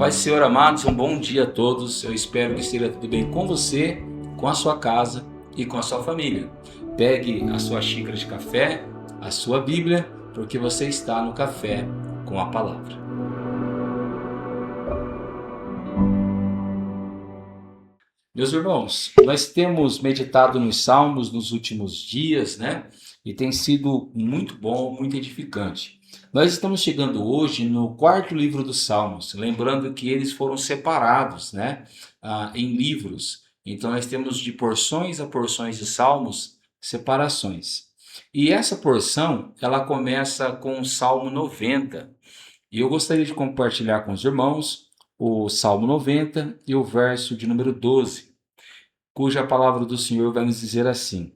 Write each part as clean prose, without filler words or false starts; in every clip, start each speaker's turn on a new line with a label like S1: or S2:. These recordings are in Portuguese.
S1: Paz do Senhor, amados, um bom dia a todos. Eu espero que esteja tudo bem com você, com a sua casa e com a sua família. Pegue a sua xícara de café, a sua Bíblia, porque você está no Café com a Palavra. Meus irmãos, nós temos meditado nos Salmos nos últimos dias, né? E tem sido muito bom, muito edificante. Nós estamos chegando hoje no quarto livro dos Salmos, lembrando que eles foram separados, né? Em livros. Então nós temos de porções a porções de Salmos, separações. E essa porção, ela começa com o Salmo 90. E eu gostaria de compartilhar com os irmãos o Salmo 90 e o verso de número 12, cuja palavra do Senhor vai nos dizer assim: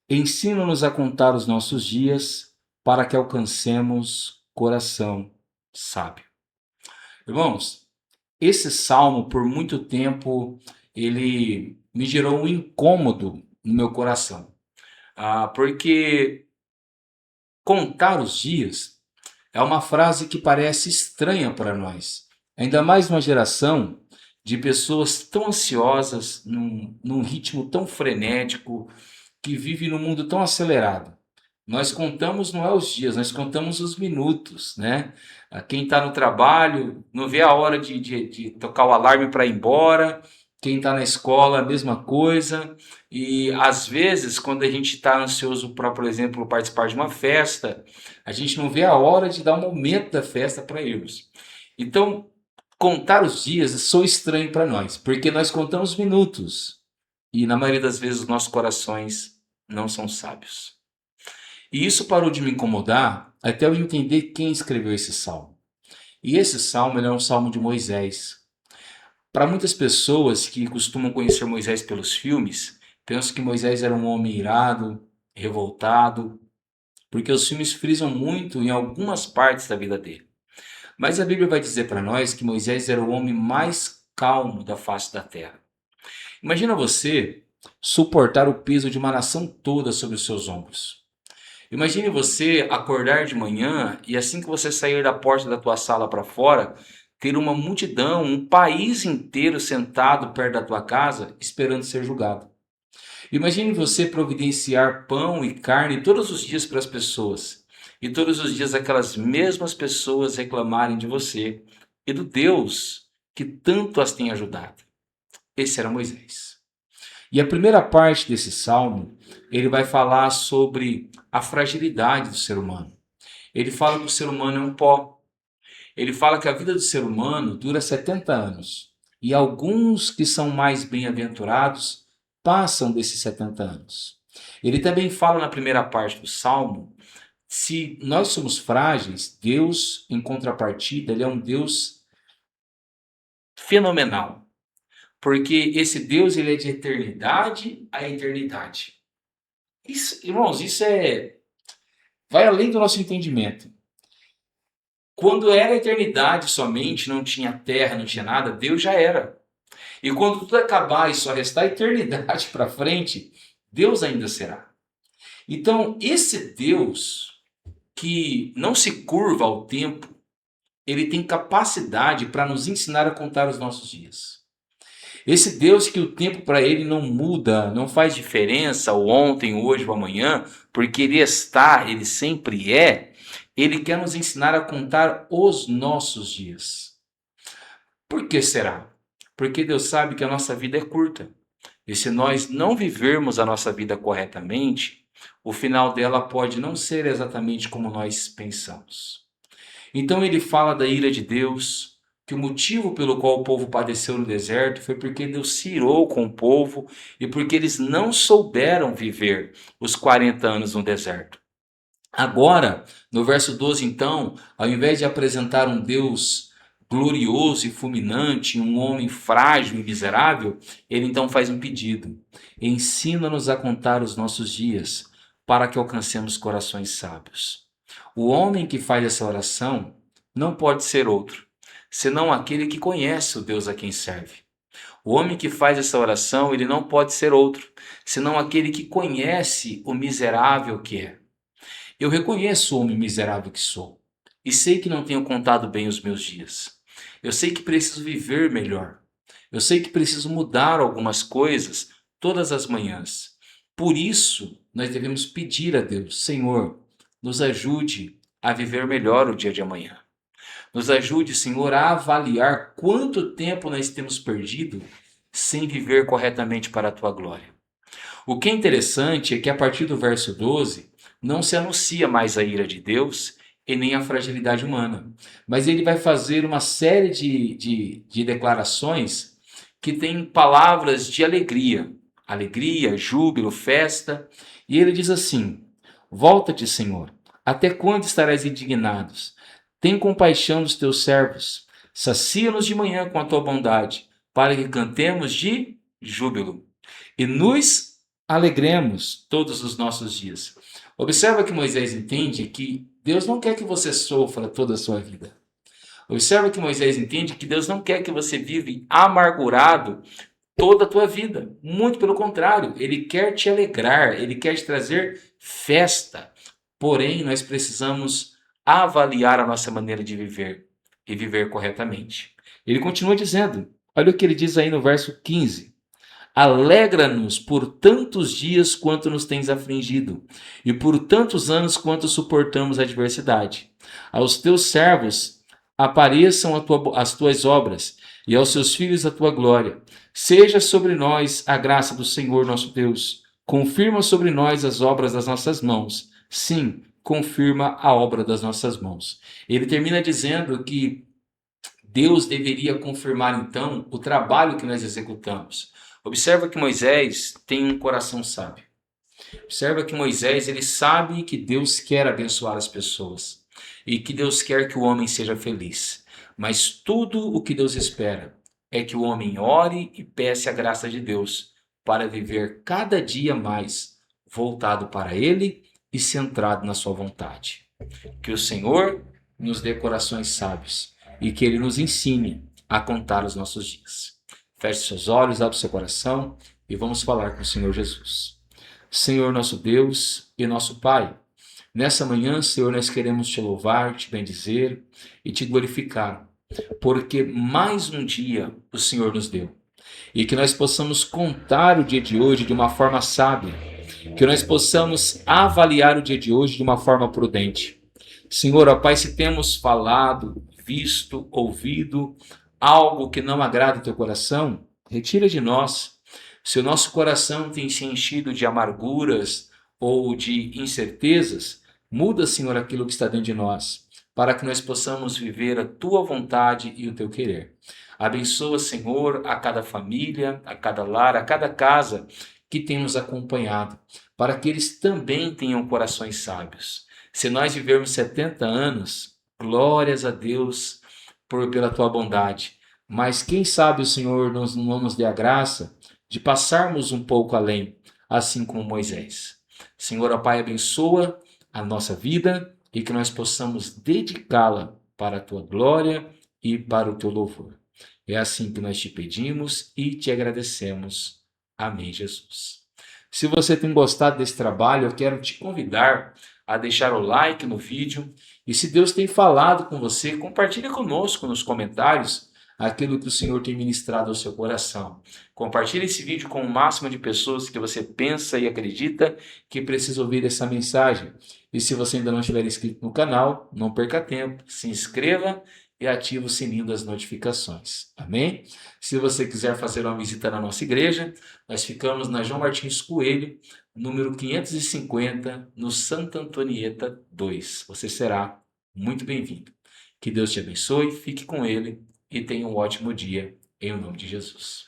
S1: ensina-nos a contar os nossos dias, para que alcancemos coração sábio. Irmãos, esse salmo, por muito tempo, ele me gerou um incômodo no meu coração. Porque contar os dias é uma frase que parece estranha para nós, ainda mais numa geração de pessoas tão ansiosas, num ritmo tão frenético, que vive num mundo tão acelerado. Nós contamos não é os dias, nós contamos os minutos, né? Quem está no trabalho não vê a hora de tocar o alarme para ir embora. Quem está na escola, a mesma coisa. E às vezes, quando a gente está ansioso para, por exemplo, participar de uma festa, a gente não vê a hora de dar o momento da festa para irmos. Então, contar os dias soa estranho para nós, porque nós contamos minutos. E na maioria das vezes os nossos corações não são sábios. E isso parou de me incomodar até eu entender quem escreveu esse salmo. E esse salmo ele é um salmo de Moisés. Para muitas pessoas que costumam conhecer Moisés pelos filmes, pensam que Moisés era um homem irado, revoltado, porque os filmes frisam muito em algumas partes da vida dele. Mas a Bíblia vai dizer para nós que Moisés era o homem mais calmo da face da terra. Imagina você suportar o peso de uma nação toda sobre os seus ombros. Imagine você acordar de manhã e assim que você sair da porta da tua sala para fora, ter uma multidão, um país inteiro sentado perto da tua casa esperando ser julgado. Imagine você providenciar pão e carne todos os dias para as pessoas. E todos os dias aquelas mesmas pessoas reclamarem de você e do Deus que tanto as tem ajudado. Esse era Moisés. E a primeira parte desse salmo, ele vai falar sobre a fragilidade do ser humano. Ele fala que o ser humano é um pó. Ele fala que a vida do ser humano dura 70 anos. E alguns que são mais bem-aventurados passam desses 70 anos. Ele também fala na primeira parte do salmo, se nós somos frágeis, Deus, em contrapartida, ele é um Deus fenomenal. Porque esse Deus ele é de eternidade a eternidade. Isso, irmãos, vai além do nosso entendimento. Quando era a eternidade somente, não tinha terra, não tinha nada, Deus já era. E quando tudo acabar e só restar a eternidade para frente, Deus ainda será. Então, esse Deus que não se curva ao tempo, ele tem capacidade para nos ensinar a contar os nossos dias. Esse Deus que o tempo para ele não muda, não faz diferença o ontem, o hoje, o amanhã, porque ele está, ele sempre é, ele quer nos ensinar a contar os nossos dias. Por que será? Porque Deus sabe que a nossa vida é curta. E se nós não vivermos a nossa vida corretamente, o final dela pode não ser exatamente como nós pensamos. Então ele fala da ira de Deus, que o motivo pelo qual o povo padeceu no deserto foi porque Deus se irou com o povo e porque eles não souberam viver os 40 anos no deserto. Agora, no verso 12, então, ao invés de apresentar um Deus glorioso e fulminante, um homem frágil e miserável, ele então faz um pedido: ensina-nos a contar os nossos dias, para que alcancemos corações sábios. O homem que faz essa oração não pode ser outro, senão aquele que conhece o Deus a quem serve. O homem que faz essa oração, ele não pode ser outro, senão aquele que conhece o miserável que é. Eu reconheço o homem miserável que sou, e sei que não tenho contado bem os meus dias. Eu sei que preciso viver melhor. Eu sei que preciso mudar algumas coisas todas as manhãs. Por isso, nós devemos pedir a Deus: Senhor, nos ajude a viver melhor o dia de amanhã. Nos ajude, Senhor, a avaliar quanto tempo nós temos perdido sem viver corretamente para a tua glória. O que é interessante é que a partir do verso 12, não se anuncia mais a ira de Deus e nem a fragilidade humana, mas ele vai fazer uma série de declarações que têm palavras de alegria, alegria, júbilo, festa, e ele diz assim: Volta-te, Senhor, até quando estarás indignados? Tem compaixão dos teus servos, sacia-nos de manhã com a tua bondade, para que cantemos de júbilo e nos alegremos todos os nossos dias. Observa que Moisés entende que Deus não quer que você sofra toda a sua vida. Observa que Moisés entende que Deus não quer que você vive amargurado toda a tua vida. Muito pelo contrário, Ele quer te alegrar, Ele quer te trazer festa. Porém, nós precisamos avaliar a nossa maneira de viver e viver corretamente. Ele continua dizendo, olha o que ele diz aí no verso 15. Alegra-nos por tantos dias quanto nos tens afligido, e por tantos anos quanto suportamos a adversidade. Aos teus servos apareçam as tuas obras, e aos seus filhos a tua glória. Seja sobre nós a graça do Senhor nosso Deus. Confirma sobre nós as obras das nossas mãos. Sim, confirma a obra das nossas mãos. Ele termina dizendo que Deus deveria confirmar então o trabalho que nós executamos. Observa que Moisés tem um coração sábio. Observa que Moisés ele sabe que Deus quer abençoar as pessoas e que Deus quer que o homem seja feliz. Mas tudo o que Deus espera é que o homem ore e peça a graça de Deus para viver cada dia mais voltado para Ele e centrado na sua vontade. Que o Senhor nos dê corações sábios e que Ele nos ensine a contar os nossos dias. Feche seus olhos, abra seu coração e vamos falar com o Senhor Jesus. Senhor nosso Deus e nosso Pai, nessa manhã, Senhor, nós queremos te louvar, te bendizer e te glorificar, porque mais um dia o Senhor nos deu. E que nós possamos contar o dia de hoje de uma forma sábia, que nós possamos avaliar o dia de hoje de uma forma prudente. Senhor, ó Pai, se temos falado, visto, ouvido algo que não agrada o teu coração, retira de nós. Se o nosso coração tem se enchido de amarguras ou de incertezas, muda, Senhor, aquilo que está dentro de nós, para que nós possamos viver a tua vontade e o teu querer. Abençoa, Senhor, a cada família, a cada lar, a cada casa que tem nos acompanhado, para que eles também tenham corações sábios. Se nós vivermos 70 anos, glórias a Deus pela tua bondade. Mas quem sabe o Senhor não nos dê a graça de passarmos um pouco além, assim como Moisés. Senhor, ó Pai, abençoa a nossa vida e que nós possamos dedicá-la para a tua glória e para o teu louvor. É assim que nós te pedimos e te agradecemos. Amém, Jesus. Se você tem gostado desse trabalho, eu quero te convidar a deixar o like no vídeo. E se Deus tem falado com você, compartilhe conosco nos comentários aquilo que o Senhor tem ministrado ao seu coração. Compartilhe esse vídeo com o máximo de pessoas que você pensa e acredita que precisa ouvir essa mensagem. E se você ainda não estiver inscrito no canal, não perca tempo, se inscreva e ative o sininho das notificações. Amém? Se você quiser fazer uma visita na nossa igreja, nós ficamos na João Martins Coelho, número 550, no Santa Antonieta 2. Você será muito bem-vindo. Que Deus te abençoe, fique com Ele e tenha um ótimo dia, em nome de Jesus.